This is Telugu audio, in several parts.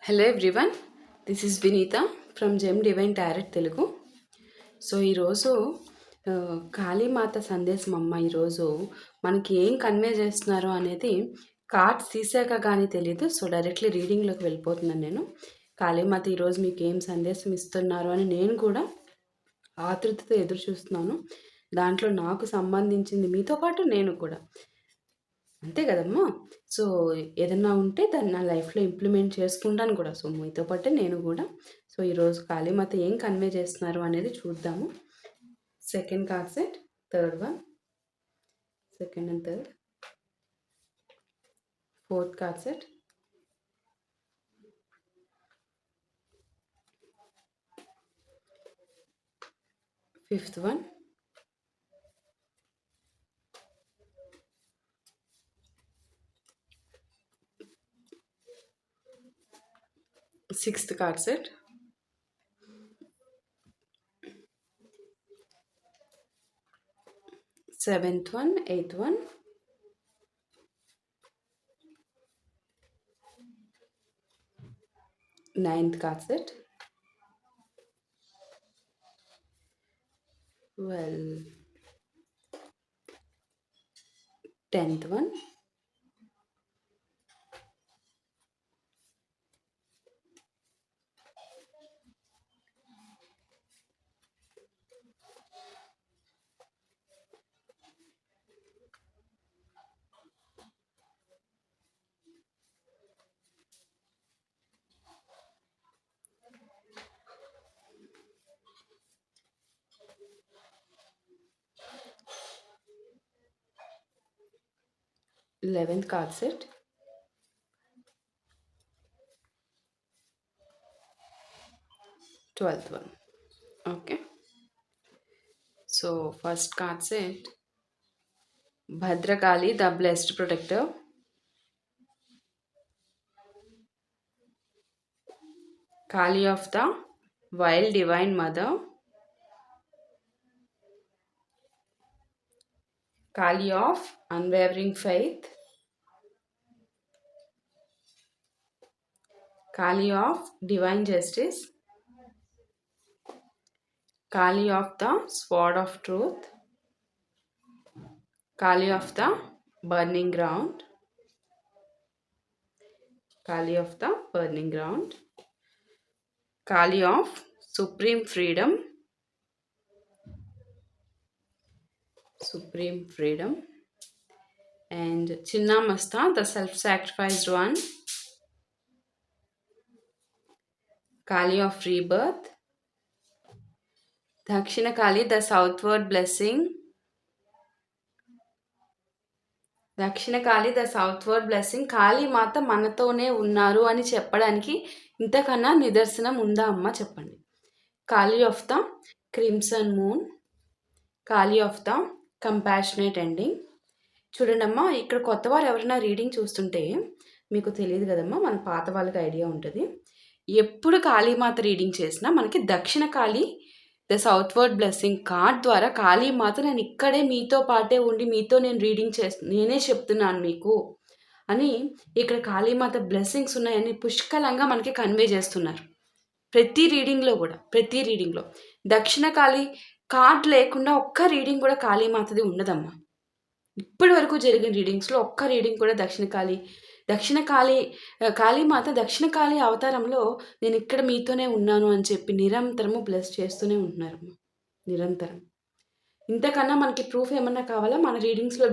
Hello everyone, this is Vineetha from Gem Divine Tarot Telugu. So ఈరోజు కాళీమాత సందేశం అమ్మ ఈరోజు మనకి ఏం కన్వే చేస్తున్నారో అనేది కార్డ్స్ తీసాక కానీ తెలియదు. సో డైరెక్ట్లీ రీడింగ్లోకి వెళ్ళిపోతున్నాను నేను. కాళీమాత ఈరోజు మీకు ఏం సందేశం ఇస్తున్నారు అని నేను కూడా ఆతృతతో ఎదురు చూస్తున్నాను. దాంట్లో నాకు సంబంధించింది మీతో పాటు నేను కూడా, అంతే కదమ్మా. సో ఏదన్నా ఉంటే దాన్ని నా లైఫ్లో ఇంప్లిమెంట్ చేసుకుంటాను కూడా. సో మీతో పాటే నేను కూడా. సో ఈరోజు కాళీమాత ఏం కన్వే చేస్తున్నారు అనేది చూద్దాము. Second card set, third one, second and third, fourth card set, fifth one, sixth card set, seventh one, eighth one, ninth card set, 10th one, 11th card set, 12th one. Okay, so first card set, Bhadrakali, the blessed protector. Kali of the wild divine mother. Kali of unwavering faith. Kali of divine justice. Kali of the sword of truth. Kali of the burning ground. Kali of the burning ground. Kali of supreme freedom. Supreme freedom. And Chinnamasta, the self-sacrificed one. Kali of rebirth. Dakshina Kali, the southward blessing. దక్షిణ Kali the southward blessing. Kalimata మనతోనే ఉన్నారు అని చెప్పడానికి ఇంతకన్నా నిదర్శనం ఉందా అమ్మ, చెప్పండి. Kali of the crimson moon. Kali of the compassionate ending. చూడండి అమ్మా, ఇక్కడ కొత్త వారు ఎవరైనా రీడింగ్ చూస్తుంటే మీకు తెలియదు కదమ్మా, మన పాత వాళ్ళకి ఐడియా ఉంటుంది. ఎప్పుడు కాళీమాత రీడింగ్ చేసినా మనకి దక్షిణ Kali the southward blessing card ద్వారా కాళీమాత నేను ఇక్కడే మీతో పాటే ఉండి మీతో నేను రీడింగ్ నేనే చెప్తున్నాను మీకు అని ఇక్కడ కాళీమాత బ్లెస్సింగ్స్ ఉన్నాయని పుష్కలంగా మనకి కన్వే చేస్తున్నారు. ప్రతి రీడింగ్లో దక్షిణ కాళీ కార్డ్ లేకుండా ఒక్క రీడింగ్ కూడా కాళీమాతది ఉండదమ్మా. ఇప్పటి వరకు జరిగిన రీడింగ్స్లో ఒక్క రీడింగ్ కూడా కాళీమాత దక్షిణ కాళీ అవతారంలో నేను ఇక్కడ మీతోనే ఉన్నాను అని చెప్పి నిరంతరము బ్లెస్ చేస్తూనే ఉంటున్నారమ్మా, నిరంతరం. ఇంతకన్నా మనకి ప్రూఫ్ ఏమన్నా కావాలా? మన రీడింగ్స్లో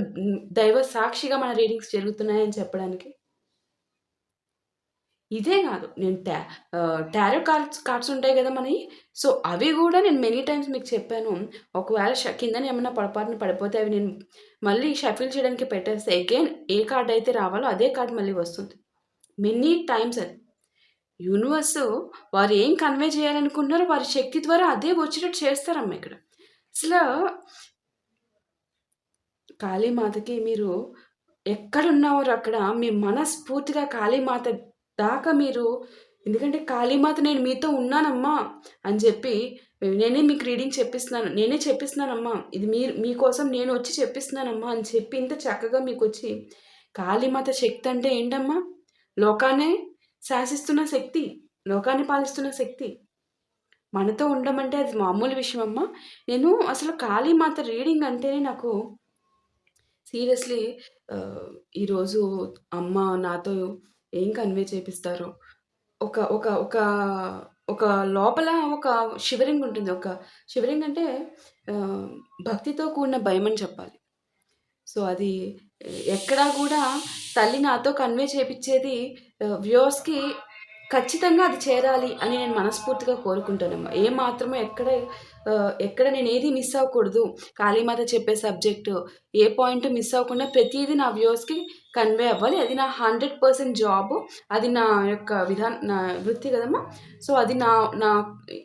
దైవ సాక్షిగా మన రీడింగ్స్ జరుగుతున్నాయని చెప్పడానికి. ఇదే కాదు, నేను టారో కార్డ్స్ ఉంటాయి కదా మనవి. సో అవి కూడా నేను మెనీ టైమ్స్ మీకు చెప్పాను. ఒకవేళ కిందనే ఏమన్నా పొరపాటున పడిపోతే అవి నేను మళ్ళీ షఫిల్ చేయడానికి పెట్టేస్తే అగైన్ ఏ కార్డ్ అయితే రావాలో అదే కార్డ్ మళ్ళీ వస్తుంది. మెనీ టైమ్స్ అది యూనివర్స్ వారు ఏం కన్వే చేయాలనుకుంటున్నారో వారి శక్తి ద్వారా అదే వచ్చేటట్టు చేస్తారమ్మా. ఇక్కడ అసలు కాళీమాతకి మీరు ఎక్కడున్నారో అక్కడ మీ మనస్ఫూర్తిగా కాళీమాత దాకా మీరు, ఎందుకంటే కాళీమాత నేను మీతో ఉన్నానమ్మా అని చెప్పి నేనే మీకు రీడింగ్ చెప్పిస్తున్నానమ్మా, ఇది మీకోసం నేను వచ్చి చెప్పిస్తున్నానమ్మా అని చెప్పి ఇంత చక్కగా మీకు వచ్చి కాళీమాత శక్తి అంటే ఏంటమ్మా? లోకాన్నే శాసిస్తున్న శక్తి, లోకాన్ని పాలిస్తున్న శక్తి. మనతో ఉండమంటే అది మామూలు విషయం అమ్మ. నేను అసలు కాళీమాత రీడింగ్ అంటేనే నాకు సీరియస్‌లీ ఈరోజు అమ్మ నాతో ఏం కన్వే చేపిస్తారో, ఒక ఒక ఒక ఒక లోపల ఒక షివరింగ్ ఉంటుంది. ఒక షివరింగ్ అంటే ఆహ్, భక్తితో కూడిన భయమని చెప్పాలి. సో, అది ఎక్కడా గూడా తల్లి నాతో కన్వే చేపిచ్చేది వ్యూవర్స్‌కి ఖచ్చితంగా అది చేరాలి అని నేను మనస్ఫూర్తిగా కోరుకుంటానమ్మా. ఏమాత్రము ఎక్కడ నేనేది మిస్ అవ్వకూడదు. కాళీమాత చెప్పే సబ్జెక్టు ఏ పాయింట్ మిస్ అవ్వకుండా ప్రతీదీ నా వ్యూవర్స్‌కి కన్వే అవ్వాలి. అది నా 100% జాబు. అది నా యొక్క నా వృత్తి గదమ్మా! సో, అది నా నా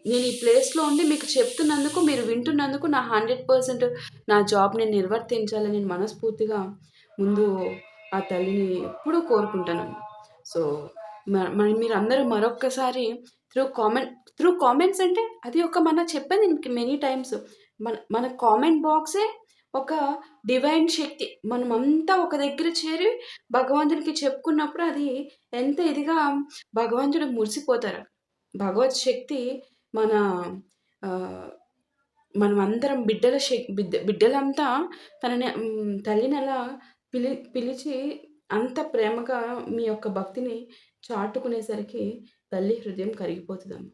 నేను ఈ ప్లేస్‌లో ఉండి మీకు చెప్తున్నందుకు, మీరు వింటున్నందుకు నా 100% నా జాబ్ నేను నిర్వర్తించాలని నేను మనస్ఫూర్తిగా ముందు ఆ తల్లిని ఎప్పుడూ కోరుకుంటానమ్మా. సో, మరి మీరందరూ మరొక్కసారి త్రూ కామెంట్స్ అంటే అది ఒక చెప్పాను నేను మెనీ టైమ్స్. మన కామెంట్ బాక్సే ఒక డివైన్ శక్తి. మనమంతా ఒక దగ్గర చేరి భగవంతునికి చెప్పుకున్నప్పుడు అది ఎంత ఇదిగా భగవంతుడు మురిసిపోతారు. భగవత్ శక్తి మన ఆహ్, మనమందరం బిడ్డలంతా తల్లిని అలా పిలిచి అంత ప్రేమగా మీ యొక్క భక్తిని చాటుకునేసరికి తల్లి హృదయం కరిగిపోతుందమ్మ.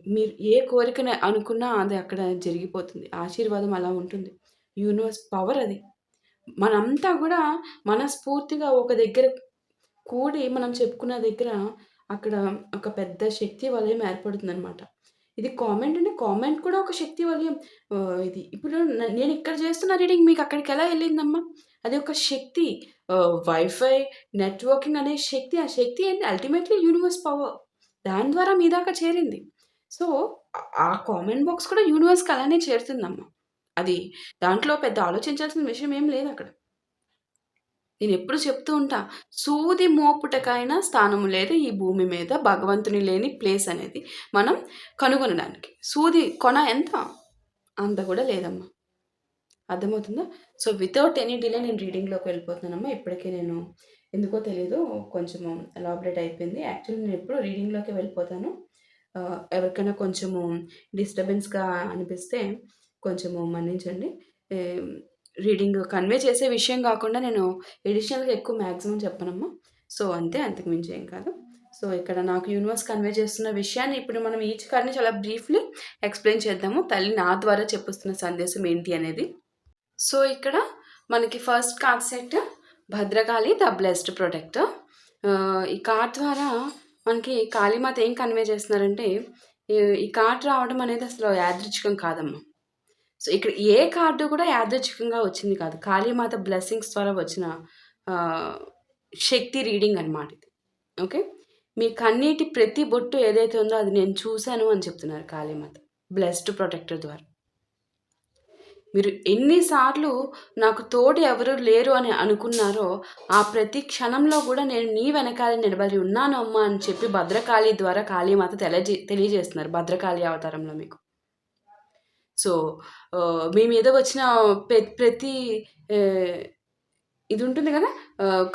మీరు ఏ కోరికని అనుకున్నా అది అక్కడ జరిగిపోతుంది. ఆశీర్వాదం అలా ఉంటుంది. యూనివర్స్ పవర్ అది. మనంతా గూడా మనస్ఫూర్తిగా ఒక దగ్గర కూడి మనం చెప్పుకున్న దగ్గర అక్కడ ఒక పెద్ద శక్తి వలయం ఏర్పడుతుందనమాట. ఇది కామెంట్ అంటే కామెంట్ కూడా ఒక శక్తి వలయం. ఇది ఇప్పుడు నేను ఇక్కడ చేస్తున్న రీడింగ్ మీకు అక్కడికెలా ఎళ్ళిందమ్మా? అది ఒక శక్తి. వైఫై, నెట్వర్కింగ్ అనే శక్తి. ఆ శక్తి ఏంటి? Ultimately universe power. దాని ద్వారా మీ దాకా చేరింది. సో, ఆ కామెంట్ బాక్స్ కూడా యూనివర్స్‌కి అలానే చేరుతుందమ్మా. అది దాంట్లో పెద్ద ఆలోచించాల్సిన విషయం ఏం లేదక్కడ. నేనెప్పుడు చెప్తూ ఉంటా. సూది మోపుటకైనా స్థానము లేదు ఈ భూమి మీద. భగవంతుని లేని ప్లేస్ అనేది మనం కనుగొనడానికి. సూది కొన ఎంత? అంత కూడా లేదమ్మా. అర్థమవుతుందా? సో, వితౌట్ ఎనీ డిలే నేను రీడింగ్‌లోకి వెళ్ళిపోతున్నానమ్మా. ఇప్పటికే నేను ఎందుకో తెలీదు కొంచెము ఎలాబరేట్ అయిపోయింది. యాక్చువల్లీ నేనెప్పుడు రీడింగ్‌లోకే వెళ్ళిపోతాను. ఎవరికైనా కొంచెము డిస్టర్బెన్స్‌గా అనిపిస్తే కొంచెము మన్నించండి. ఏం రీడింగ్ కన్వే చేసే విషయం గాకుండా నేను ఎడిషనల్‌గా ఎక్కువ మాక్సిమం చెప్పనమ్మా. సో, అంతే అంతకు మించి ఏం కాదు. సో, ఇక్కడ నాకు యూనివర్స్ కన్వే చేస్తున్న విషయాన్ని ఇప్పుడు మనం ఈచ్ కార్డ్‌ని చాలా బ్రీఫ్‌లీ ఎక్స్‌ప్లెయిన్ చేద్దాము. తల్లి నా ద్వారా చెప్పిస్తున్న సందేశం ఏంటి అనేది. సో, ఇక్కడ మనకి first card set Bhadrakali the blessed protector. ఈ కార్డ్ ద్వారా మనకి కాళీమాత ఏం కన్వే చేస్తున్నారంటే ఈ కార్డ్ రావడం అనేది అసలు యాదృచ్ఛికం కాదమ్మా. సో, ఇక్కడ ఏ కార్డు కూడా యాదృచ్ఛికంగా వచ్చింది కాదు. కాళీమాత బ్లెస్సింగ్స్ ద్వారా వచ్చిన శక్తి రీడింగ్ అనమాట ఇది. ఓకే. మీ కన్నీటి ప్రతి బొట్టు ఏదైతే ఉందో అది నేను చూశాను అని చెప్తున్నారు కాళీమాత బ్లెస్డ్ ప్రొటెక్టర్ ద్వారా. మీరు ఎన్నిసార్లు నాకు తోడు ఎవరు లేరు అని అనుకున్నారో ఆ ప్రతి క్షణంలో కూడా నేను నీ వెనకాల నిలబడి ఉన్నాను అమ్మా అని చెప్పి భద్రకాళి ద్వారా కాళీమాత తెలియజేస్తున్నారు భద్రకాళి అవతారంలో మీకు. సో, మీ మీద వచ్చిన ప్రతి ఇది ఉంటుంది కదా!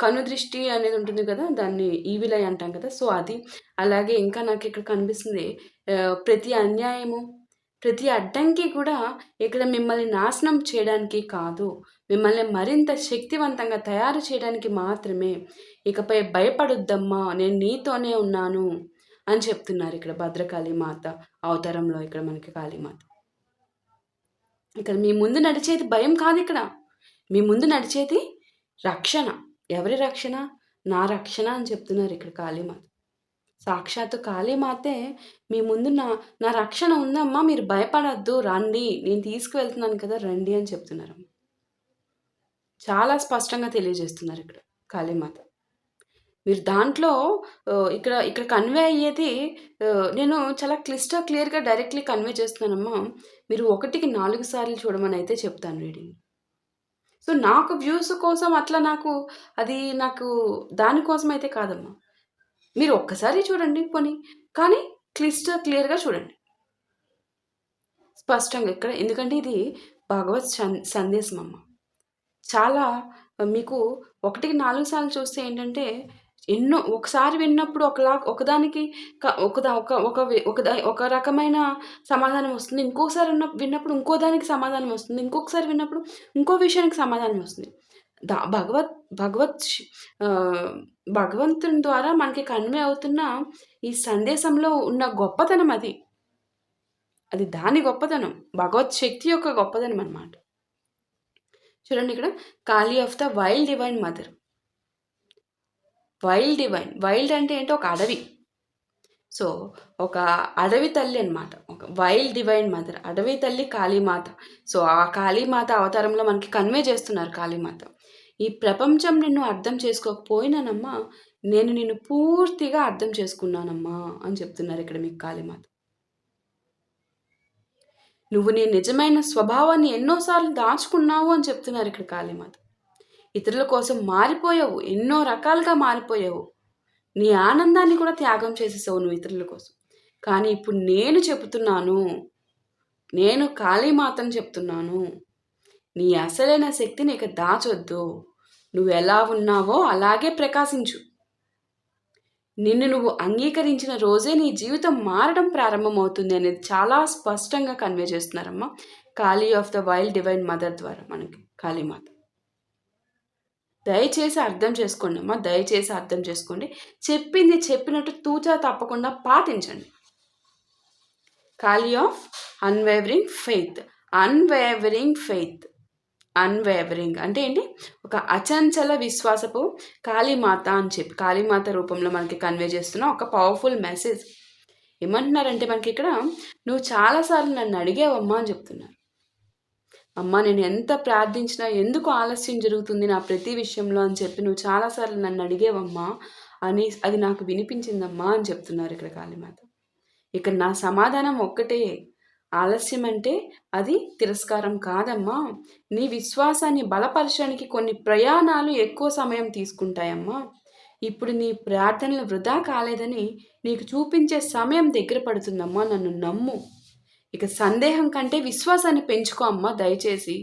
కనుదృష్టి అనేది ఉంటుంది కదా! దాన్ని ఈవిల్ ఐ అంటాం కదా! సో, అది. అలాగే ఇంకా నాకిక్కడ కనిపిస్తుంది ప్రతి అన్యాయము, ప్రతి అడ్డంకి కూడా ఇక్కడ మిమ్మల్ని నాశనం చేయడానికి కాదు. మిమ్మల్ని మరింత శక్తివంతంగా తయారు చేయడానికి మాత్రమే. ఇకపై భయపడొద్దమ్మా! నేను నీతోనే ఉన్నాను అని చెప్తున్నారు ఇక్కడ భద్రకాళి మాత అవతారంలో ఇక్కడ మనకి కాళీమాత. ఇక్కడ మీ ముందు నడిచేది భయం కాదిక్కడ. మీ ముందు నడిచేది రక్షణ. ఎవరి రక్షణ? నా రక్షణ అని చెప్తున్నారు ఇక్కడ కాళీమాత. సాక్షాత్తు కాళీమాతే మీ ముందు నా రక్షణ ఉందమ్మా మీరు భయపడొద్దు రండి. నేను తీసుకువెళ్తున్నాను కదా రండి అని చెప్తున్నారమ్మ. చాలా స్పష్టంగా తెలియజేస్తున్నారు ఇక్కడ కాళీమాత. మీరు దాంట్లో ఇక్కడ కన్వే అయ్యేది నేను చాలా క్లియర్‌గా డైరెక్ట్‌లీ కన్వే చేస్తున్నానమ్మా. మీరు 1కి 4 సార్లు చూడమని అయితే చెప్తాను రీడింగ్. సో, నాకు వ్యూస్ కోసం అట్లా నాకు దానికోసం అయితే కాదమ్మా. మీరు ఒక్కసారి చూడండి పోనీ. కానీ క్లియర్‌గా చూడండి. స్పష్టంగా ఇక్కడ ఎందుకంటే ఇది భగవత్ సందేశం అమ్మ. చాలా మీకు 1కి 4 సార్లు చూస్తే ఏంటంటే ఒకసారి విన్నప్పుడు ఒకదానికి క ఒకదా ఒక ఒక వి ఒకదా ఒక రకమైన సమాధానం వస్తుంది. ఇంకోసారి విన్నప్పుడు ఇంకో దానికి సమాధానం వస్తుంది. ఇంకొకసారి విన్నప్పుడు ఇంకో విషయానికి సమాధానం వస్తుంది. ద భగవత్ భగవత్ ష్ ఆహ్, భగవంతుని ద్వారా మనకి కన్వే అవుతున్న ఈ సందేశంలో ఉన్న గొప్పతనం అది. అది దాని గొప్పతనం. భగవత్ శక్తి యొక్క గొప్పతనం అన్నమాట. చూడండి ఇక్కడ 'Kali of the wild divine mother'. Wild అంటే ఏంటో ఒక అడవి. సో, ఒక అడవి తల్లి అన్నమాట. ఒక వైల్డ్ డివైన్ మదర్. అడవి తల్లి కాళీమాత. సో, ఆ కాళీమాత అవతారంలో మనకి కన్వే చేస్తున్నారు కాళీమాత. ఈ ప్రపంచం నిన్ను అర్థం చేసుకోకపోయినానమ్మా, నేను నిన్ను పూర్తిగా అర్థం చేసుకున్నానమ్మా అని చెప్తున్నారు ఇక్కడ మీకు కాళీమాత. నువ్వు నీ నిజమైన స్వభావాన్ని ఎన్నో సార్లు దాచుకున్నావు అని చెప్తున్నారు ఇక్కడ కాళీమాత. ఇతరుల కోసం మారిపోయావు. ఎన్నో రకాలుగా మారిపోయావు. నీ ఆనందాన్ని కూడా త్యాగం చేసేసావు నువ్వు ఇతరుల కోసం. కానీ ఇప్పుడు నేను చెబుతున్నాను. నేను కాళీమాతని చెప్తున్నాను. నీ అసలైన శక్తిని ఇక దాచొద్దు. నువ్వు ఎలా ఉన్నావో అలాగే ప్రకాశించు. నిన్ను నువ్వు అంగీకరించిన రోజే నీ జీవితం మారడం ప్రారంభమవుతుంది అనేది చాలా స్పష్టంగా కన్వే చేస్తున్నారమ్మా Kali of the wild divine mother ద్వారా మనకి కాళీమాత. దయచేసి అర్థం చేసుకోండి అమ్మా, దయచేసి అర్థం చేసుకోండి. చెప్పింది చెప్పినట్టు తూచా తప్పకుండా పాటించండి. కాళీ ఆఫ్ అన్వేవరింగ్ ఫెయిత్. అన్వేవరింగ్ అంటే ఏంటి? ఒక అచంచల విశ్వాసపు కాళీమాత అని చెప్పి కాళీమాత రూపంలో మనకి కన్వే చేస్తున్న ఒక పవర్ఫుల్ మెసేజ్. ఏమంటున్నారంటే మనకి ఇక్కడ, నువ్వు చాలాసార్లు నన్ను అడిగావమ్మా అని చెప్తున్నారు. అమ్మా, నేను ఎంత ప్రార్థించినా ఎందుకు ఆలస్యం జరుగుతుంది నా ప్రతి విషయంలో అని చెప్పి నువ్వు చాలాసార్లు నన్ను అడిగేవమ్మా అని అది నాకు వినిపించిందమ్మా అని చెప్తున్నారు ఇక్కడ కాళీమాత. ఇక్కడ నా సమాధానం ఒక్కటే, ఆలస్యం అంటే అది తిరస్కారం కాదమ్మా. నీ విశ్వాసాన్ని బలపరచడానికి కొన్ని ప్రయాణాలు ఎక్కువ సమయం తీసుకుంటాయమ్మా. ఇప్పుడు నీ ప్రార్థనలు వృధా కాలేదని నీకు చూపించే సమయం దగ్గర పడుతుందమ్మా, నన్ను నమ్ము. ఇక సందేహం కంటే విశ్వాసాన్ని పెంచుకో అమ్మా దయచేసి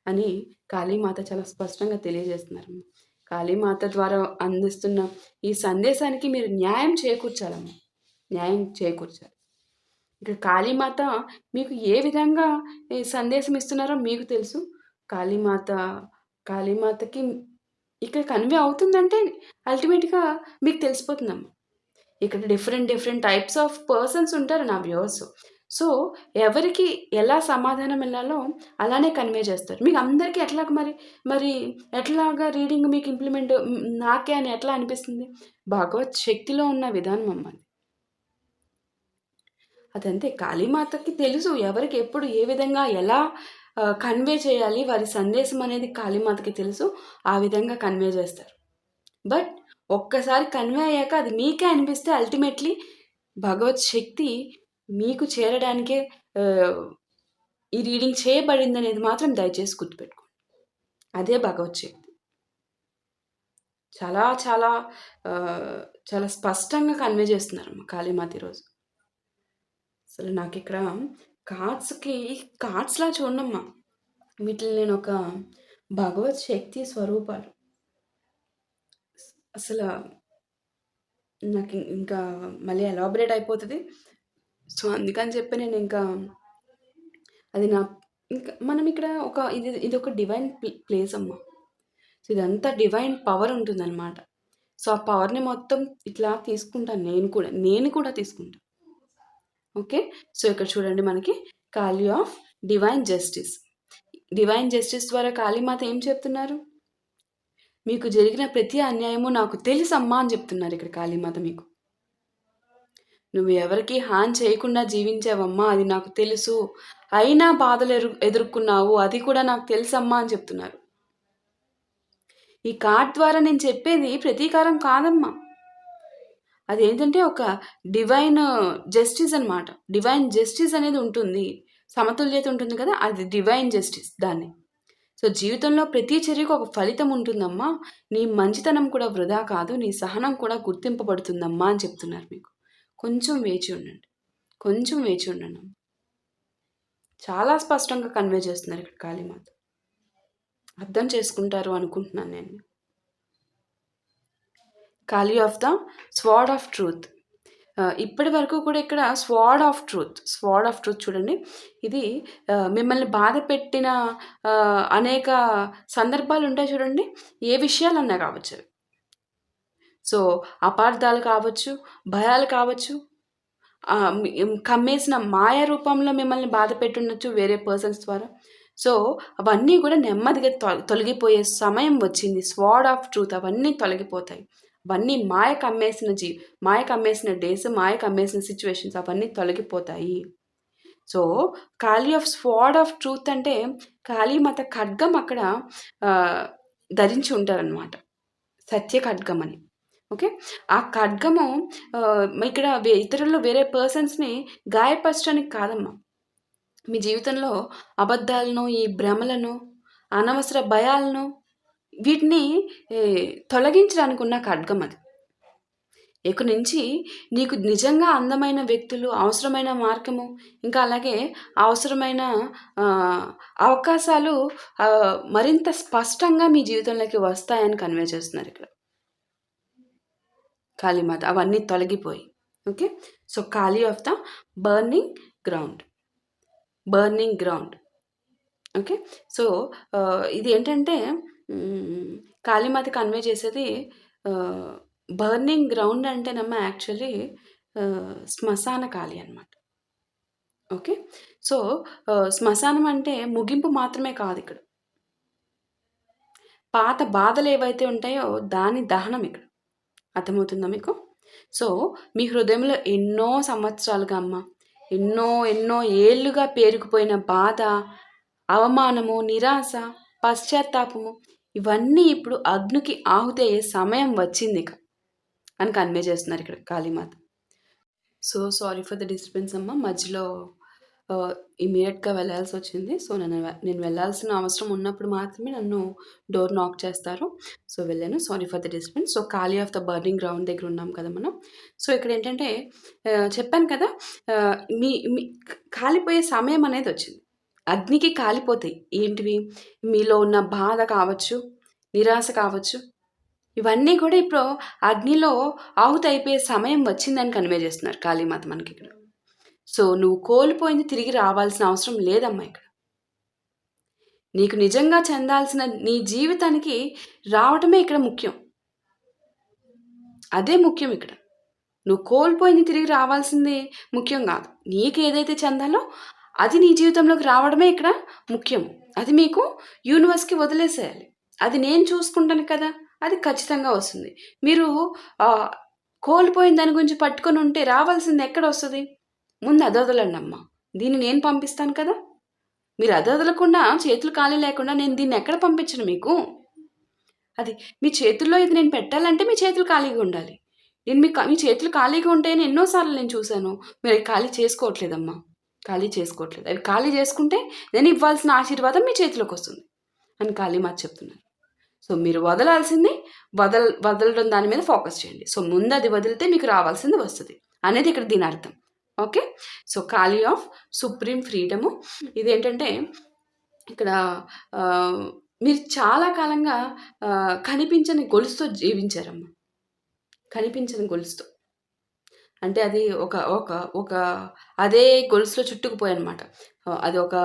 అని కాళీమాత చాలా స్పష్టంగా తెలియజేస్తున్నారమ్మా. కాళీమాత ద్వారా అందిస్తున్న ఈ సందేశానికి మీరు న్యాయం చేకూర్చాలమ్మా, న్యాయం చేకూర్చాలి. ఇక కాళీమాత మీకు ఏ విధంగా ఈ సందేశం ఇస్తున్నారో మీకు తెలుసు. కాళీమాతకి ఇక్కడ కన్వే అవుతుందంటే అల్టిమేట్గా మీకు తెలిసిపోతుందమ్మా. ఇక్కడ డిఫరెంట్ టైప్స్ ఆఫ్ పర్సన్స్ ఉంటారు నా వ్యూవర్స్. సో, ఎవరికి ఎలా సమాధానం వెళ్ళాలో అలానే కన్వే చేస్తారు. మీకు అందరికీ మరి ఎట్లాగా రీడింగ్ మీకు ఇంప్లిమెంట్ నాకే అని ఎట్లా అనిపిస్తుంది? భగవత్ శక్తిలో ఉన్న విధానం అమ్మ అది. అదంతే. కాళీమాతకి తెలుసు ఎవరికి ఎప్పుడు ఏ విధంగా ఎలా కన్వే చేయాలి, వారి సందేశం అనేది కాళీమాతకి తెలుసు. ఆ విధంగా కన్వే చేస్తారు. బట్ ఒక్కసారి కన్వే అయ్యాక అది మీకే అనిపిస్తే అల్టిమేట్లీ భగవత్ శక్తి మీకు చేరడానికే ఈ రీడింగ్ చేయబడింది అనేది మాత్రం దయచేసి గుర్తుపెట్టుకోండి. అదే భగవత్ శక్తి. చాలా చాలా చాలా స్పష్టంగా కన్వే చేస్తున్నారమ్మ కాళీమాత ఈరోజు. అసలు నాకు ఇక్కడ కార్డ్స్లా చూడమ్మా, వీటిని నేను ఒక భగవత్ శక్తి స్వరూపాలు. అసలు నాకు ఇంకా మళ్ళీ ఎలాబరేట్ అయిపోతుంది. సో, అందుకని చెప్పి నేను ఇంకా అది ఇంకా మనం ఇక్కడ ఇది ఒక డివైన్ ప్లేస్ అమ్మా. సో, ఇదంతా డివైన్ పవర్ ఉంటుందన్నమాట. సో, ఆ పవర్ని మొత్తం ఇట్లా తీసుకుంటాను నేను కూడా తీసుకుంటాను. ఓకే. సో, ఇక్కడ చూడండి మనకి Kali of divine justice. Divine justice ద్వారా కాళీమాత ఏం చెప్తున్నారు? మీకు జరిగిన ప్రతి అన్యాయము నాకు తెలుసమ్మా అని చెప్తున్నారు ఇక్కడ కాళీమాత మీకు. నువ్వు ఎవరికి హాని చేయకుండా జీవించావమ్మా, అది నాకు తెలుసు. అయినా బాధలు ఎదుర్కొన్నావు, అది కూడా నాకు తెలుసమ్మా అని చెప్తున్నారు. ఈ కార్డ్ ద్వారా నేను చెప్పేది ప్రతీకారం కాదమ్మా. అదేంటంటే ఒక డివైన్ జస్టిస్ అనమాట. డివైన్ జస్టిస్ అనేది ఉంటుంది, సమతుల్యత ఉంటుంది కదా, అది డివైన్ జస్టిస్ దాన్ని. సో, జీవితంలో ప్రతి చర్యకు ఒక ఫలితం ఉంటుందమ్మా. నీ మంచితనం కూడా వృధా కాదు, నీ సహనం కూడా గుర్తింపబడుతుందమ్మా అని చెప్తున్నారు మీకు. కొంచెం వేచి ఉండండి. చాలా స్పష్టంగా కన్వే చేస్తున్నారు ఇక్కడ కాళీమాత. అర్థం చేసుకుంటారు అనుకుంటున్నాను నేను. Kali of the sword of truth. ఇప్పటి వరకు కూడా ఇక్కడ స్వార్డ్ ఆఫ్ ట్రూత్ చూడండి. ఇది మిమ్మల్ని బాధ పెట్టిన అనేక సందర్భాలు ఉంటాయి చూడండి. ఏ విషయాలన్నా కావచ్చు అవి. సో అపార్థాలు కావచ్చు, భయాలు కావచ్చు, కమ్మేసిన మాయ రూపంలో మిమ్మల్ని బాధ పెట్టుండొచ్చు వేరే పర్సన్స్ ద్వారా. సో అవన్నీ కూడా నెమ్మదిగా తొలగిపోయే సమయం వచ్చింది. స్వార్డ్ ఆఫ్ ట్రూత్ అవన్నీ తొలగిపోతాయి. అవన్నీ మాయ కమ్మేసిన డేస్, మాయ కమ్మేసిన సిచ్యువేషన్స్ అవన్నీ తొలగిపోతాయి. So Kali of sword of truth అంటే కాళీమాత ఖడ్గం అక్కడ ధరించి ఉంటారనమాట. సత్య ఖడ్గం అని. ఓకే. ఆ ఖడ్గము ఇక్కడ ఇతరుల్లో వేరే పర్సన్స్ని గాయపరచడానికి కాదమ్మా. మీ జీవితంలో అబద్ధాలను, ఈ భ్రమలను, అనవసర భయాలను వీటిని తొలగించడానికి ఉన్న ఖడ్గం అది. ఇక నుంచి నీకు నిజంగా అందమైన వ్యక్తులు, అవసరమైన మార్గము, ఇంకా అలాగే అవసరమైన అవకాశాలు మరింత స్పష్టంగా మీ జీవితంలోకి వస్తాయని కన్వే చేస్తున్నారు ఇక్కడ కాళీమాత. అవన్నీ తొలగిపోయి. Okay. So Kali of the burning ground. Okay. So ఇది ఏంటంటే కాళీమాత కన్వే చేసేది బర్నింగ్ గ్రౌండ్ అంటేనమ్మ యాక్చువల్లీ శ్మశాన కాళీ అనమాట. ఓకే. సో శ్మశానం అంటే ముగింపు మాత్రమే కాదు ఇక్కడ. పాత బాధలు ఏవైతే ఉంటాయో దాని దహనం ఇక్కడ. అర్థమవుతుందా మీకు? సో మీ హృదయంలో ఎన్నో సంవత్సరాలుగా అమ్మ, ఎన్నో ఏళ్ళుగా పేరుకుపోయిన బాధ, అవమానము, నిరాశ, పశ్చాత్తాపము ఇవన్నీ ఇప్పుడు అగ్నికి ఆహుతి అయ్యే సమయం వచ్చింది ఇక అని కన్వే చేస్తున్నారు ఇక్కడ Kalimata. So sorry for the disturbance అమ్మ. మధ్యలో ఇమీడియట్గా వెళ్ళాల్సి వచ్చింది. సో నేను వెళ్ళాల్సిన అవసరం ఉన్నప్పుడు మాత్రమే నన్ను డోర్ నాక్ చేస్తారు. సో వెళ్ళాను. Sorry for the disturbance. So Kali of the burning ground దగ్గర ఉన్నాం కదా మనం. సో ఇక్కడ ఏంటంటే చెప్పాను కదా, మీ కాలిపోయే సమయం అనేది వచ్చింది. అగ్నికి కాలిపోతాయి. ఏంటివి? మీలో ఉన్న బాధ కావచ్చు, నిరాశ కావచ్చు, ఇవన్నీ కూడా ఇప్పుడు అగ్నిలో ఆహుతి అయిపోయే సమయం వచ్చిందని కన్వే చేస్తున్నారు కాళీమాత మనకి ఇక్కడ. సో నువ్వు కోల్పోయింది తిరిగి రావాల్సిన అవసరం లేదమ్మా ఇక్కడ. నీకు నిజంగా చెందాల్సిన నీ జీవితానికి రావటమే ఇక్కడ ముఖ్యం. అదే ముఖ్యం ఇక్కడ. నువ్వు కోల్పోయింది తిరిగి రావాల్సింది ముఖ్యం కాదు. నీకు ఏదైతే చెందాలో అది నీ జీవితంలోకి రావడమే ఇక్కడ ముఖ్యం. అది మీకు యూనివర్స్కి వదిలేసేయాలి. అది నేను చూసుకుంటాను కదా, అది ఖచ్చితంగా వస్తుంది. మీరు కోల్పోయిన దాని గురించి పట్టుకొని ఉంటే రావాల్సింది ఎక్కడ వస్తుంది? ముందు అదొదలండి అమ్మ. దీన్ని నేను పంపిస్తాను కదా. మీరు అదొదలకుండా, చేతులు ఖాళీ లేకుండా నేను దీన్ని ఎక్కడ పంపించను మీకు? అది మీ చేతుల్లో ఇది నేను పెట్టాలంటే మీ చేతులు ఖాళీగా ఉండాలి. నేను మీ చేతులు ఖాళీగా ఉంటే ఎన్నోసార్లు నేను చూశాను. మీరు ఖాళీ చేసుకోవట్లేదమ్మా, ఖాళీ చేసుకోవట్లేదు. అవి ఖాళీ చేసుకుంటే నేను ఇవ్వాల్సిన ఆశీర్వాదం మీ చేతిలోకి వస్తుంది అని కాళీమాత చెప్తున్నారు. సో మీరు వదలాల్సింది వదలడం దాని మీద ఫోకస్ చేయండి. సో ముందు అది వదిలితే మీకు రావాల్సింది వస్తుంది అనేది ఇక్కడ దీని అర్థం. Okay. So Kali of supreme freedom. ఇదేంటంటే ఇక్కడ మీరు చాలా కాలంగా కనిపించని గొలుసుతో జీవించారమ్మా. కనిపించని గొలుసుతో అంటే అది ఒక ఒక ఒక అదే గొలుసులో చుట్టుకుపోయానమాట. అది ఒక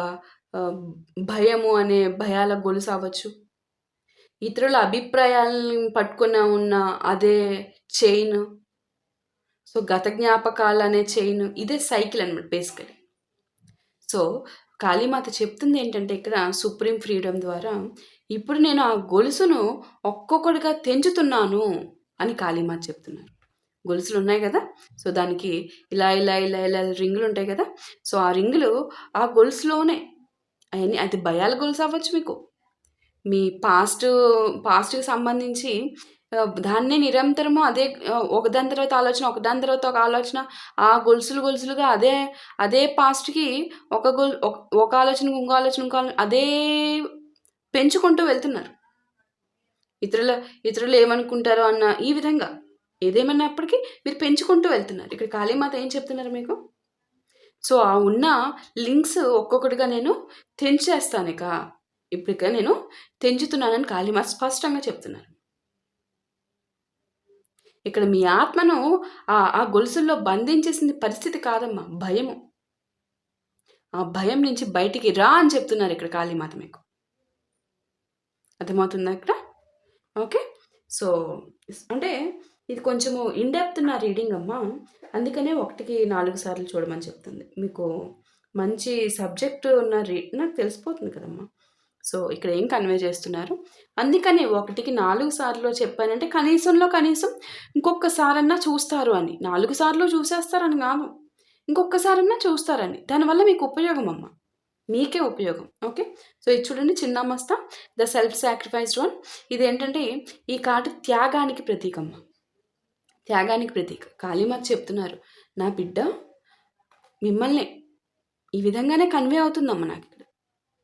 భయము అనే భయాల గొలుసు అవ్వచ్చు, ఇతరుల అభిప్రాయాలను పట్టుకున్న ఉన్న అదే చైన్, సో గత జ్ఞాపకాలు అనే చైన్, ఇదే సైకిల్ అనమాట బేసికలీ. సో కాళీమాత చెప్తుంది ఏంటంటే ఇక్కడ సుప్రీం ఫ్రీడమ్ ద్వారా ఇప్పుడు నేను ఆ గొలుసును ఒక్కొక్కటిగా తెంచుతున్నాను అని కాళీమాత చెప్తున్నారు. గొలుసులు ఉన్నాయి కదా, సో దానికి ఇలా ఇలా ఇలా ఇలా రింగులు ఉంటాయి కదా. సో ఆ రింగులు ఆ గొలుసులోనే అవన్నీ, అది భయాల గొలుసు అవ్వచ్చు, మీకు మీ పాస్ట్కి సంబంధించి దాన్నే నిరంతరము అదే ఒకదాని తర్వాత ఆలోచన, ఒకదాని తర్వాత ఒక ఆలోచన, ఆ గొలుసులుగా అదే పాస్ట్కి ఒక ఆలోచన ఇంకో ఆలోచన అదే పెంచుకుంటూ వెళ్తున్నారు. ఇతరులు ఏమనుకుంటారో అన్న ఈ విధంగా ఏదేమన్నప్పటికీ మీరు పెంచుకుంటూ వెళ్తున్నారు. ఇక్కడ కాళీమాత ఏం చెప్తున్నారు మీకు? సో ఆ ఉన్న లింక్స్ ఒక్కొక్కటిగా నేను తెంచేస్తాను, ఇక నేను తెంచుతున్నానని కాళీమాత స్పష్టంగా చెప్తున్నారు. ఇక్కడ మీ ఆత్మను ఆ గొలుసుల్లో బంధించేసింది పరిస్థితి కాదమ్మా, భయము. ఆ భయం నుంచి బయటికి రా అని చెప్తున్నారు ఇక్కడ కాళీమాత మీకు. అర్థమవుతుందా ఇక్కడ? ఓకే. సో అంటే ఇది కొంచెము ఇన్‌డెప్త్ నా రీడింగ్ అమ్మా. అందుకనే 1కి 4 సార్లు చూడమని చెప్తుంది. మీకు మంచి సబ్జెక్ట్ ఉన్న నాకు తెలిసిపోతుంది కదమ్మా. సో ఇక్కడ ఏం కన్వే చేస్తున్నారు, అందుకని 1కి 4 సార్లు చెప్పానంటే కనీసం ఇంకొకసారన్నా చూస్తారు అని. 4 సార్లు చూసేస్తారని కాదు, ఇంకొకసారన్నా చూస్తారని. దానివల్ల మీకు ఉపయోగం అమ్మ, మీకే ఉపయోగం. ఓకే. సో ఇది చూడండి, చిన్న మస్తా ద సెల్ఫ్ సాక్రిఫైస్డ్ వన్. ఇదేంటంటే ఈ కార్డు త్యాగానికి ప్రతీకమ్మ, త్యాగానికి ప్రతీక. కాళీమాత చెప్తున్నారు, నా బిడ్డ మిమ్మల్ని ఈ విధంగానే కన్వే అవుతుందమ్మ నాకు ఇక్కడ.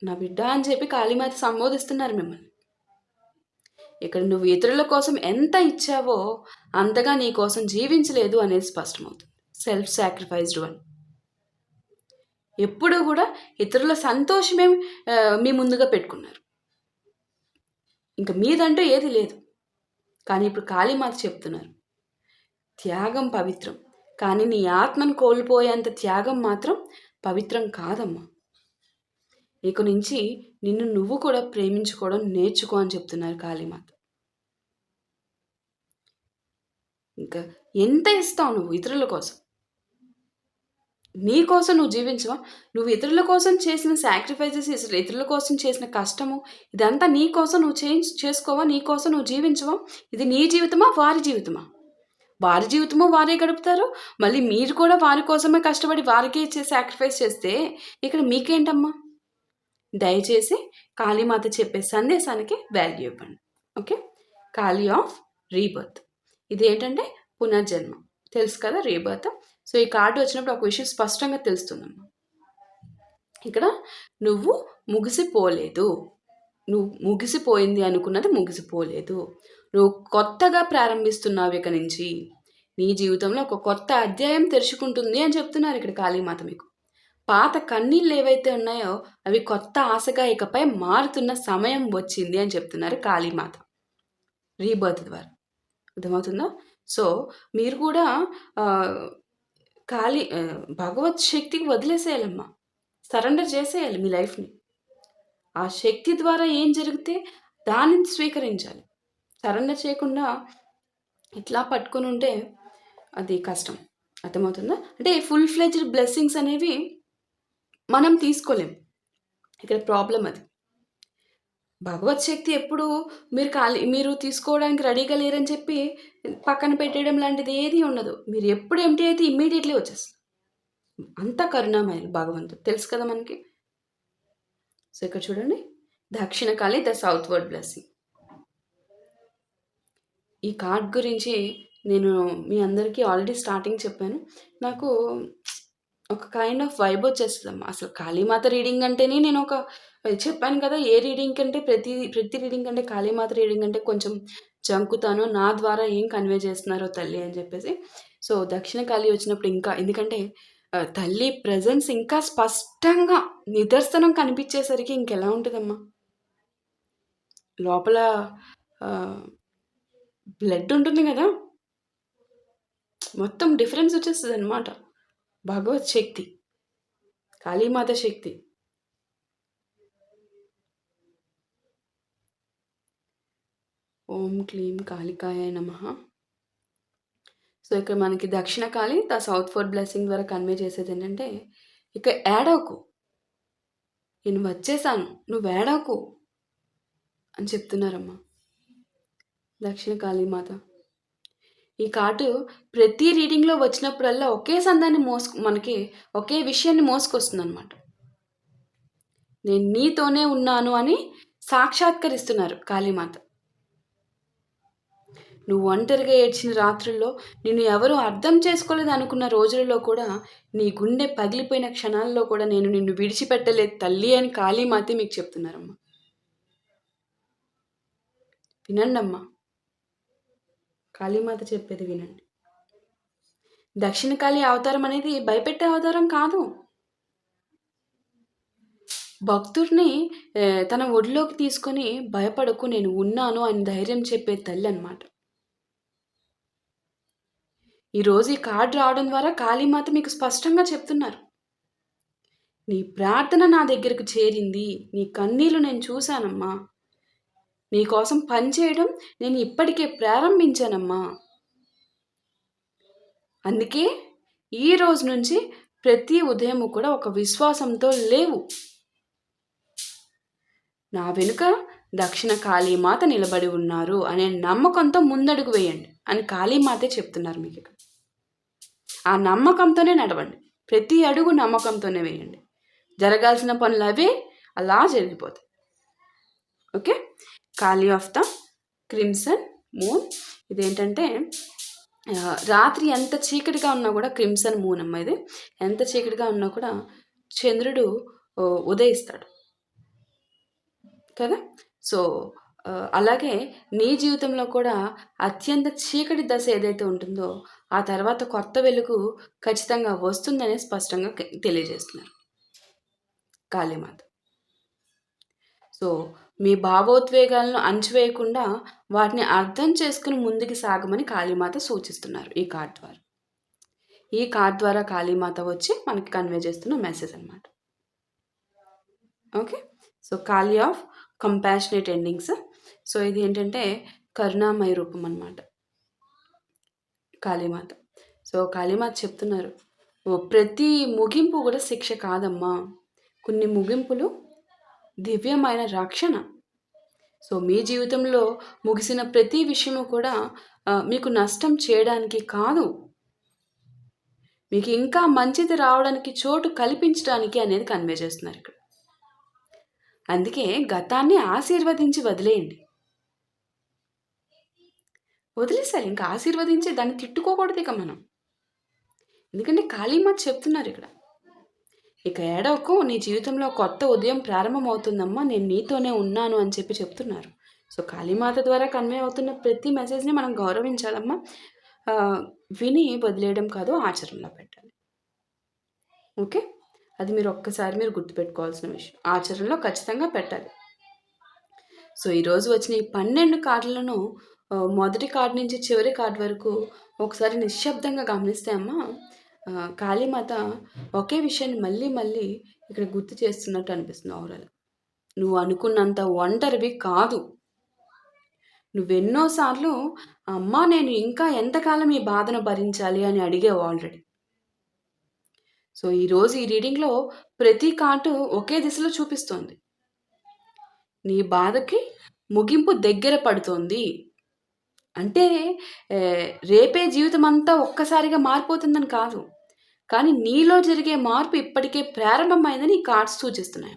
నా బిడ్డ అని చెప్పి కాళీమాత సంబోధిస్తున్నారు మిమ్మల్ని. ఇక్కడ నువ్వు ఇతరుల కోసం ఎంత ఇచ్చావో అంతగా నీ కోసం జీవించలేదు అనేది స్పష్టమవుతుంది. Self sacrificed one. ఎప్పుడూ కూడా ఇతరుల సంతోషమే మీ ముందుగా పెట్టుకున్నారు, ఇంకా మీదంటూ ఏది లేదు. కానీ ఇప్పుడు కాళీమాత చెప్తున్నారు, త్యాగం పవిత్రం, కానీ నీ ఆత్మను కోల్పోయేంత త్యాగం మాత్రం పవిత్రం కాదమ్మా. ఇక నుంచి నిన్ను నువ్వు కూడా ప్రేమించుకోవడం నేర్చుకో అని చెప్తున్నారు కాళీమాత. ఇంకా ఎంత ఇస్తావు నువ్వు ఇతరుల కోసం? నీ కోసం నువ్వు జీవించవా? నువ్వు ఇతరుల కోసం చేసిన సాక్రిఫైజెస్, ఇతరుల కోసం చేసిన కష్టము, ఇదంతా నీ కోసం నువ్వు చేసుకోవా? నీ కోసం నువ్వు జీవించవా? ఇది నీ జీవితమా, వారి జీవితమా? వారి జీవితమో వారే గడుపుతారు, మళ్ళీ మీరు కూడా వారి కోసమే కష్టపడి వారికే సాక్రిఫైస్ చేస్తే ఇక్కడ మీకేంటమ్మా? దయచేసి కాళీమాత చెప్పే సందేశానికి వాల్యూ ఇవ్వండి. ఓకే. కాళీ ఆఫ్ రీబర్త్, ఇది ఏంటంటే పునర్జన్మ, తెలుసు కదా రీబర్త్. సో ఈ కార్డు వచ్చినప్పుడు ఒక విషయం స్పష్టంగా తెలుస్తుందమ్మా. ఇక్కడ నువ్వు ముగిసిపోలేదు, నువ్వు ముగిసిపోయింది అనుకున్నది ముగిసిపోలేదు. నువ్వు కొత్తగా ప్రారంభిస్తున్నావు. ఇక నుంచి నీ జీవితంలో ఒక కొత్త అధ్యాయం తెరుచుకుంటుంది అని చెప్తున్నారు ఇక్కడ కాళీమాత మీకు. పాత కన్నీళ్ళు ఏవైతే ఉన్నాయో అవి కొత్త ఆశగా ఇకపై మారుతున్న సమయం వచ్చింది అని చెప్తున్నారు కాళీమాత రీబర్త్ ద్వారా. అర్థమవుతుందా? సో మీరు కూడా భగవత్ శక్తికి వదిలేసేయాలమ్మా, సరెండర్ చేసేయాలి మీ లైఫ్ని. ఆ శక్తి ద్వారా ఏం జరిగితే దానిని స్వీకరించాలి. సరెండర్ చేయకుండా ఇట్లా పట్టుకుని ఉంటే అది కష్టం. అర్థమవుతుందా? అంటే ఫుల్ ఫ్లెడ్జ్డ్ బ్లెస్సింగ్స్ అనేవి మనం తీసుకోలేం. ఇక్కడ ప్రాబ్లం అది. భగవత్ శక్తి ఎప్పుడు మీరు తీసుకోవడానికి రెడీగా లేరని చెప్పి పక్కన పెట్టేయడం లాంటిది ఏది ఉండదు. మీరు ఎప్పుడు ఎంటీ అయితే ఇమ్మీడియట్లీ వచ్చేస్తుంది. అంత కరుణామయులు భగవంతుడు, తెలుసు కదా మనకి. సో ఇక్కడ చూడండి, Dakshina Kali the south word blessing. ఈ కార్డ్ గురించి నేను మీ అందరికీ ఆల్రెడీ స్టార్టింగ్ చెప్పాను. నాకు ఒక కైండ్ ఆఫ్ వైబ్ వచ్చేస్తుందమ్మా. అసలు కాళీమాత రీడింగ్ అంటేనే నేను చెప్పాను కదా, ఏ రీడింగ్ కంటే ప్రతి రీడింగ్ కంటే కాళీమాత రీడింగ్ అంటే కొంచెం జంకుతాను, నా ద్వారా ఏం కన్వే చేస్తున్నారో తల్లి అని చెప్పేసి. సో దక్షిణ కాళీ వచ్చినప్పుడు ఇంకా, ఎందుకంటే తల్లి ప్రజెన్స్ ఇంకా స్పష్టంగా నిదర్శనం కనిపించేసరికి ఇంకెలా ఉంటుందమ్మా. లోపల బ్లడ్ ఉంటుంది కదా, మొత్తం డిఫరెన్స్ వచ్చేస్తుంది అనమాట. భగవత్ శక్తి, కాళీమాత శక్తి. ఓం క్లీం కాళికాయ నమః. సో ఇక్కడ మనకి దక్షిణ కాళి ద సౌత్ ఫోర్ బ్లెస్సింగ్ ద్వారా కన్వే చేసేది ఏంటంటే, ఇక ఏడవకు, నేను వచ్చేసాను, నువ్వు ఏడవకు అని చెప్తున్నారమ్మా దక్షిణ కాళీమాత. ఈ కార్డు ప్రతి రీడింగ్లో వచ్చినప్పుడల్లా ఒకే సందాన్ని మనకి ఒకే విషయాన్ని మోసుకొస్తుంది అనమాట. నేను నీతోనే ఉన్నాను అని సాక్షాత్కరిస్తున్నారు కాళీమాత. నువ్వు ఒంటరిగా ఏడ్చిన రాత్రుల్లో, నిన్ను ఎవరు అర్థం చేసుకోలేదు అనుకున్న రోజులలో కూడా, నీ గుండె పగిలిపోయిన క్షణాల్లో కూడా నేను నిన్ను విడిచిపెట్టలేదు తల్లి అని కాళీమాత మీకు చెప్తున్నారమ్మా. వినండి అమ్మా, కాళీమాత చెప్పేది వినండి. దక్షిణ కాళీ అవతారం అనేది భయపెట్టే అవతారం కాదు. భక్తుడిని తన ఒడిలోకి తీసుకొని భయపడకు, నేను ఉన్నాను అని ధైర్యం చెప్పే తల్లి అన్నమాట. ఈరోజు ఈ కార్డ్ రావడం ద్వారా కాళీమాత మీకు స్పష్టంగా చెప్తున్నారు. నీ ప్రార్థన నా దగ్గరకు చేరింది. నీ కన్నీళ్లు నేను చూశానమ్మా. నీ కోసం పనిచేయడం నేను ఇప్పటికే ప్రారంభించానమ్మా. అందుకే ఈ రోజు నుంచి ప్రతి ఉదయం కూడా ఒక విశ్వాసంతో లేవు. నా వెనుక దక్షిణ కాళీమాత నిలబడి ఉన్నారు అనే నమ్మకంతో ముందడుగు వేయండి అని కాళీమాతే చెప్తున్నారు మీకు ఇక్కడ. ఆ నమ్మకంతోనే నడవండి. ప్రతి అడుగు నమ్మకంతోనే వేయండి. జరగాల్సిన పనులు అవే అలా జరిగిపోతాయి. Okay. Kali of the crimson moon. ఇదేంటంటే రాత్రి ఎంత చీకటిగా ఉన్నా కూడా క్రిమ్సన్ మూన్ అమ్మ ఇది. ఎంత చీకటిగా ఉన్నా కూడా చంద్రుడు ఉదయిస్తాడు కదా. సో అలాగే నీ జీవితంలో కూడా అత్యంత చీకటి దశ ఏదైతే ఉంటుందో ఆ తర్వాత కొత్త వెలుగు ఖచ్చితంగా వస్తుందనే స్పష్టంగా తెలియజేస్తున్నారు కాళీమాత. సో మీ భావోద్వేగాలను అణచివేయకుండా వాటిని అర్థం చేసుకుని ముందుకు సాగమని కాళీమాత సూచిస్తున్నారు ఈ కార్డ్ ద్వారా. ఈ కార్డ్ ద్వారా కాళీమాత వచ్చి మనకి కన్వే చేస్తున్న మెసేజ్ అన్నమాట. Okay. So Kali of compassionate endings. So ఇది ఏంటంటే కరుణామయ రూపం అన్నమాట కాళీమాత. సో కాళీమాత చెప్తున్నారు, ప్రతి ముగింపు కూడా శిక్ష కాదమ్మా, కొన్ని ముగింపులు దివ్యమైన రక్షణ. సో మీ జీవితంలో ముగిసిన ప్రతి విషయము కూడా మీకు నష్టం చేయడానికి కాదు, మీకు ఇంకా మంచిది రావడానికి చోటు కల్పించడానికి అనేది కన్వే చేస్తున్నారు ఇక్కడ. అందుకే గతాన్ని ఆశీర్వదించి వదిలేయండి. వదిలేసాలి, ఇంకా ఆశీర్వదించి దాన్ని తిట్టుకోకూడదు ఇక మనం. ఎందుకంటే కాళీమాత చెప్తున్నారు ఇక్కడ, ఇక ఏడవకు, నీ జీవితంలో కొత్త ఉదయం ప్రారంభమవుతుందమ్మా, నేను నీతోనే ఉన్నాను అని చెప్తున్నారు. సో కాళీమాత ద్వారా కన్వే అవుతున్న ప్రతి మెసేజ్ని మనం గౌరవించాలమ్మా. విని వదిలేయడం కాదు, ఆచరణలో పెట్టాలి. ఓకే. అది మీరు ఒక్కసారి గుర్తుపెట్టుకోవాల్సిన విషయం, ఆచరణలో ఖచ్చితంగా పెట్టాలి. సో ఈరోజు వచ్చిన ఈ 12 కార్డులను మొదటి కార్డు నుంచి చివరి కార్డు వరకు ఒకసారి నిశ్శబ్దంగా గమనిస్తే అమ్మా, కాళీమాత ఒకే విషయాన్ని మళ్ళీ మళ్ళీ ఇక్కడ గుర్తు చేస్తున్నట్టు అనిపిస్తుంది. ఓవరాల్ నువ్వు అనుకున్నంత ఒంటరివి కాదు. నువ్వెన్నోసార్లు అమ్మా నేను ఇంకా ఎంతకాలం ఈ బాధను భరించాలి అని అడిగావు ఆల్రెడీ. సో ఈరోజు ఈ రీడింగ్లో ప్రతి కార్డు ఒకే దిశలో చూపిస్తోంది. నీ బాధకి ముగింపు దగ్గర పడుతోంది అంటే రేపే జీవితం అంతా ఒక్కసారిగా మారిపోతుందని కాదు, కానీ నీలో జరిగే మార్పు ఇప్పటికే ప్రారంభమైందని ఈ కార్డ్స్ సూచిస్తున్నాయి.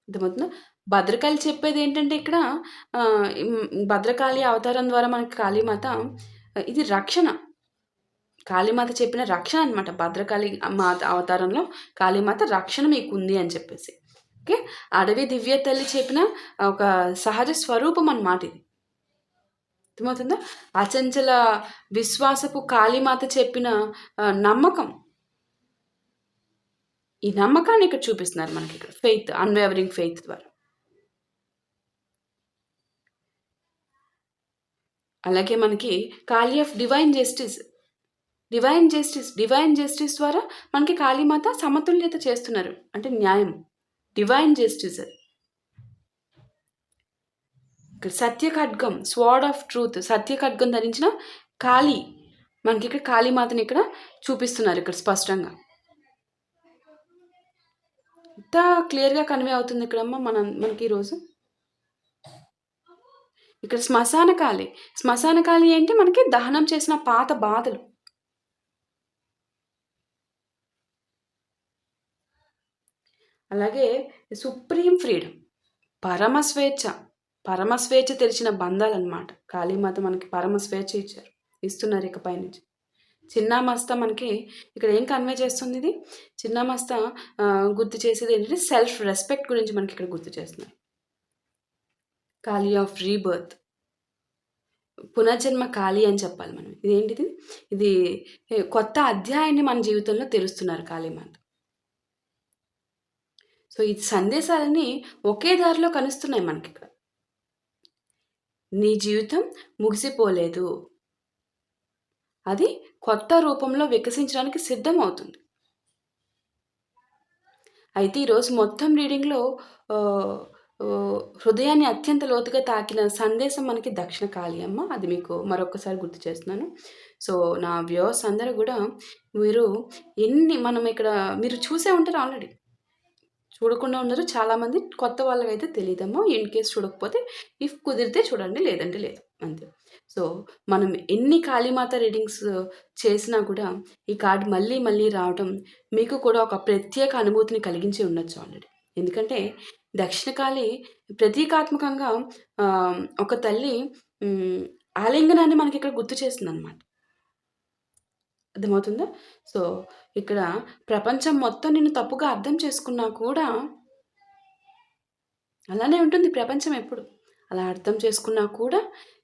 అర్థమవుతుందా? భద్రకాళి చెప్పేది ఏంటంటే ఇక్కడ భద్రకాళి అవతారం ద్వారా మనకి కాళీమాత ఇది రక్షణ, కాళీమాత చెప్పిన రక్షణ అనమాట. భద్రకాళి మాత అవతారంలో కాళీమాత రక్షణ మీకు ఉంది అని చెప్పేసి. ఓకే. అడవి దివ్య తల్లి చెప్పిన ఒక సహజ స్వరూపం అన్నమాట ఇది. అర్థమవుతుందా? అచంచల విశ్వాసపు కాళీమాత చెప్పిన నమ్మకం, ఈ నమ్మకాన్ని ఇక్కడ చూపిస్తున్నారు మనకి ఇక్కడ, ఫెయిత్, అన్వేవరింగ్ ఫెయిత్ ద్వారా. అలాగే మనకి Kali of divine justice, divine justice ద్వారా మనకి కాళీమాత సమతుల్యత చేస్తున్నారు, అంటే న్యాయం, డివైన్ జస్టిస్. సత్య ఖడ్గం, స్వార్డ్ ఆఫ్ ట్రూత్, సత్య ఖడ్గం ధరించిన కాళీ మనకి ఇక్కడ కాళీమాతని ఇక్కడ చూపిస్తున్నారు ఇక్కడ స్పష్టంగా. ఎంత క్లియర్గా కన్వే అవుతుంది ఇక్కడమ్మ మనకి ఈరోజు. ఇక్కడ శ్మశాన కాళీ ఏంటి, మనకి దహనం చేసిన పాత బాధలు. అలాగే సుప్రీం ఫ్రీడమ్, పరమస్వేచ్ఛ తెలిసిన బంధాలన్నమాట. కాళీమాత మనకి పరమస్వేచ్ఛ ఇస్తున్నారు ఇకపై నుంచి. చిన్నామస్త మనకి ఇక్కడ ఏం కన్వే చేస్తుంది, ఇది చిన్నామస్త గుర్తు చేసేది ఏంటంటే సెల్ఫ్ రెస్పెక్ట్ గురించి మనకి ఇక్కడ గుర్తు చేస్తున్నారు. కాళీ ఆఫ్ రీబర్త్, పునర్జన్మ కాళీ అని చెప్పాలి మనం. ఇదేంటిది, ఇది కొత్త అధ్యాయాన్ని మన జీవితంలో తెరుస్తున్నారు కాళీమాత. సో ఈ సందేశాలని ఒకే దారిలో కలుస్తున్నాయి మనకి ఇక్కడ. నీ జీవితం ముగిసిపోలేదు, అది కొత్త రూపంలో వికసించడానికి సిద్ధమవుతుంది. అయితే ఈరోజు మొత్తం రీడింగ్‌లో ఆహ్, హృదయాన్ని అత్యంత లోతుగా తాకిన సందేశం మనకి దక్షిణ కాళి అమ్మ. అది మీకు మరొక్కసారి గుర్తు చేస్తున్నాను. సో, నా వ్యూవర్స్ అందరూ గూడా మీరు మనం ఇక్కడ మీరు చూసే ఉంటారు ఆల్రెడీ. చూడకుండా ఉన్నారు చాలామంది. కొత్త వాళ్ళకైతే తెలీదమ్మా. ఇన్ కేస్ చూడకపోతే కుదిరితే చూడండి. లేదంటే లేదు. అంతే. సో, మనం ఎన్ని కాళీమాత రీడింగ్స్ చేసినా కూడా ఈ కార్డ్ మళ్ళీ మళ్ళీ రావటం మీకు కూడా ఒక ప్రత్యేక అనుభూతిని కలిగించి ఉండొచ్చు ఆల్రెడీ. ఎందుకంటే దక్షిణకాళి ప్రతీకాత్మకంగా ఒక తల్లి హ్మ్, ఆలింగనాన్ని మనకిక్కడ గుర్తు చేస్తుందనమాట. అర్థమవుతుందా? సో, ఇక్కడ ప్రపంచం మొత్తం నిన్ను తప్పుగా అర్థం చేసుకున్నా కూడా అలానే ఉంటుంది ప్రపంచం ఎప్పుడు. అలా అర్థం చేసుకున్నా కూడా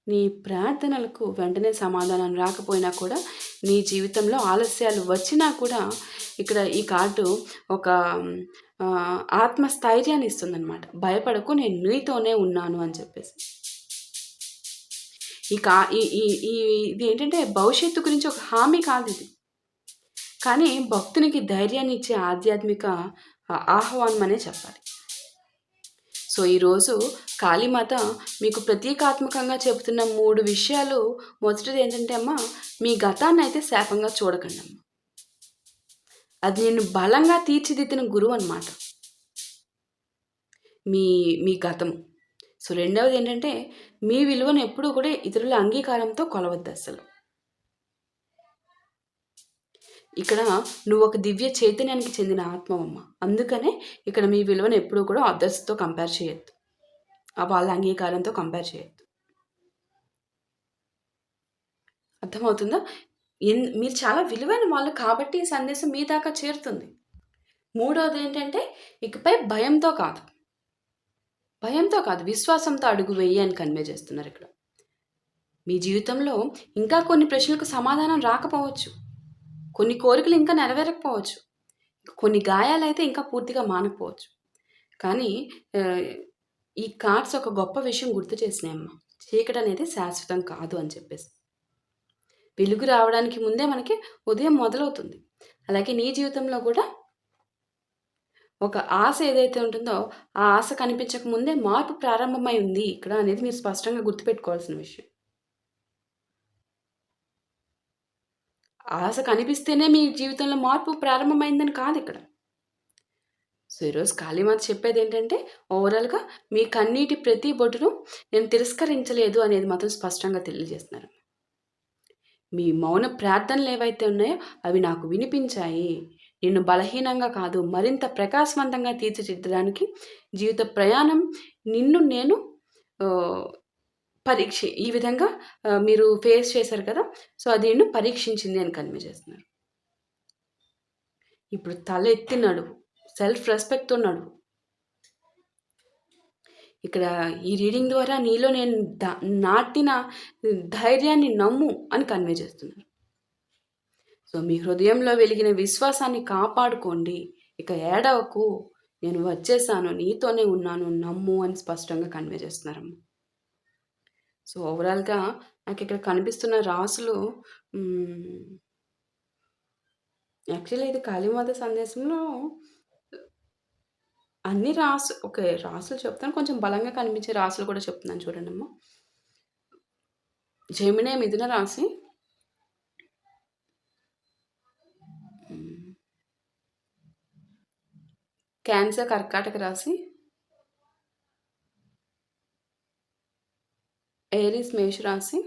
నీ ప్రార్థనలకు వెంటనే సమాధానం రాకపోయినా కూడా, నీ జీవితంలో ఆలస్యాలు వచ్చినా కూడా ఇక్కడ ఈ కార్డు ఒక ఆత్మస్థైర్యాన్ని ఇస్తుందనమాట. భయపడకు నేను నీతోనే ఉన్నాను అని చెప్పేసి. ఈ కా ఈ ఈ ఈ ఇది ఏంటంటే భవిష్యత్తు గురించి ఒక హామీ కాదిది. కానీ భక్తునికి ధైర్యాన్ని ఇచ్చే ఆధ్యాత్మిక ఆహ్వానం అనే చెప్పాలి. సో, ఈరోజు కాళీమాత మీకు ప్రతీకాత్మకంగా చెబుతున్న 3 విషయాలు. మొదటిది ఏంటంటే అమ్మ, మీ గతాన్నయితే శాపంగా చూడకండమ్మ. అది నిన్ను బలంగా తీర్చిదిద్దిన గురువు అనమాట. మీ మీ గతం. సో, రెండవది ఏంటంటే మీ విలువను ఎప్పుడూ కూడా ఇతరుల అంగీకారంతో కొలవద్దసలు. ఇక్కడ నువ్వు ఒక దివ్య చైతన్యానికి చెందిన ఆత్మవమ్మ. అందుకనే ఇక్కడ మీ విలువను ఎప్పుడూ కూడా అదర్స్‌తో కంపేర్ చేయొద్దు. వాళ్ళ అంగీకారంతో కంపేర్ చేయొద్దు. అర్థమవుతుందా? మీరు చాలా విలువైన వాళ్ళు కాబట్టి ఈ సందేశం మీ దాకా చేరుతుంది. మూడవది ఏంటంటే ఇకపై భయంతో కాదు. భయంతో కాదు, విశ్వాసంతో అడుగు వెయ్యి అని కన్వే చేస్తున్నారు ఇక్కడ. మీ జీవితంలో ఇంకా కొన్ని ప్రశ్నలకు సమాధానం రాకపోవచ్చు. కొన్ని కోరికలు ఇంకా నెరవేరకపోవచ్చు. కొన్ని గాయాలైతే ఇంకా పూర్తిగా మానకపోవచ్చు. కానీ ఈ కార్డ్స్ ఒక గొప్ప విషయం గుర్తు చేసినాయమ్మ. చీకటనేది శాశ్వతం కాదు అని చెప్పేసి. వెలుగు రావడానికి ముందే మనకి ఉదయం మొదలవుతుంది. అలాగే నీ జీవితంలో కూడా ఒక ఆశ ఏదైతే ఉంటుందో, ఆ ఆశ కనిపించక ముందే మార్పు ప్రారంభమై ఉంది ఇక్కడ అనేది మీరు స్పష్టంగా గుర్తుపెట్టుకోవాల్సిన విషయం. ఆశ కనిపిస్తేనే మీ జీవితంలో మార్పు ప్రారంభమైందని కాదు ఇక్కడ. సో, ఈరోజు కాళీమాత చెప్పేది ఏంటంటే ఓవరాల్‌గా మీ కన్నీటి ప్రతి బొట్టును నేను తిరస్కరించలేదు అనేది మాత్రం స్పష్టంగా తెలియజేస్తున్నారు. మీ మౌన ప్రార్థనలు ఏవైతే ఉన్నాయో అవి నాకు వినిపించాయి. నిన్ను బలహీనంగా కాదు, మరింత ప్రకాశవంతంగా తీర్చిదిద్దడానికి జీవిత ప్రయాణం నిన్ను నేను ఈ విధంగా మీరు ఫేస్ చేశారు కదా! సో, అది నిన్ను పరీక్షించింది అని కన్వే చేస్తున్నారు. ఇప్పుడు తలెత్తి నడువు. సెల్ఫ్ రెస్పెక్ట్‌తో నడువు. ఇక్కడ ఈ రీడింగ్ ద్వారా నీలో నేను నాటిన ధైర్యాన్ని నమ్ము అని కన్వే చేస్తున్నారు. సో, మీ హృదయంలో వెలిగిన విశ్వాసాన్ని కాపాడుకోండి. ఇక ఏడవకు. నేను వచ్చేసాను. నీతోనే ఉన్నాను. నమ్ము అని స్పష్టంగా కన్వే చేస్తున్నారమ్మ. సో, ఓవరాల్‌గా నాకిక్కడ కనిపిస్తున్న రాసులు యాక్చువల్లీ ఇది కాళీమాత సందేశంలో అన్ని రాసులు చెప్తాను. కొంచెం బలంగా కనిపించే రాసులు కూడా చెప్తున్నాను చూడండమ్మా. జెమినీ మిథున రాశి, క్యాన్సర్ కర్కాటక రాశి, ఏరీస్ మేష రాశి,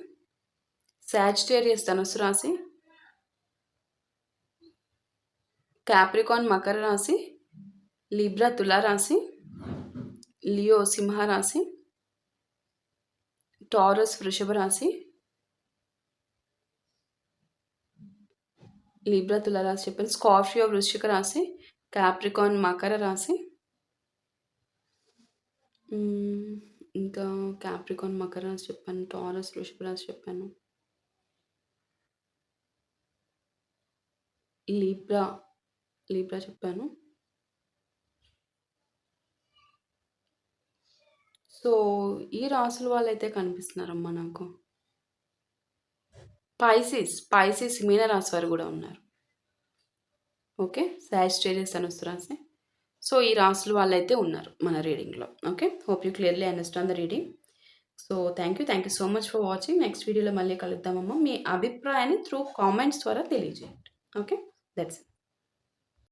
సాజిటేరియస్ ధనుస్సు రాశి, క్యాప్రికాన్ మకర రాశి, లిబ్రా తులా రాశి, లియో సింహ రాశి, టారస్ వృషభ రాశి, లిబ్రా తులా రాశి చెప్పాను. స్కార్పియో వృశ్చిక రాశి, క్యాప్రికాన్ మకర రాశి, ఇంకా క్యాప్రికాన్ మకర రాశి చెప్పాను. టారస్ వృషభ రాశి చెప్పాను. లిబ్రా చెప్పాను. సో, ఈ రాసుల వాళ్ళైతే కనిపిస్తున్నారమ్మా నాకు. పాయిసిస్ మీనరాశి వారు కూడా ఉన్నారు. ఓకే, సాజిటేరియస్ ధనుస్సు రాశి. సో ఈ రాశులు వాళ్ళైతే ఉన్నారు మన రీడింగ్లో. Okay, hope you clearly understand the reading. So thank you so much for watching. Next వీడియోలో మళ్ళీ కలుద్దామమ్మా. మీ అభిప్రాయాన్ని త్రూ కామెంట్స్ ద్వారా తెలియజేయండి. Okay, that's it.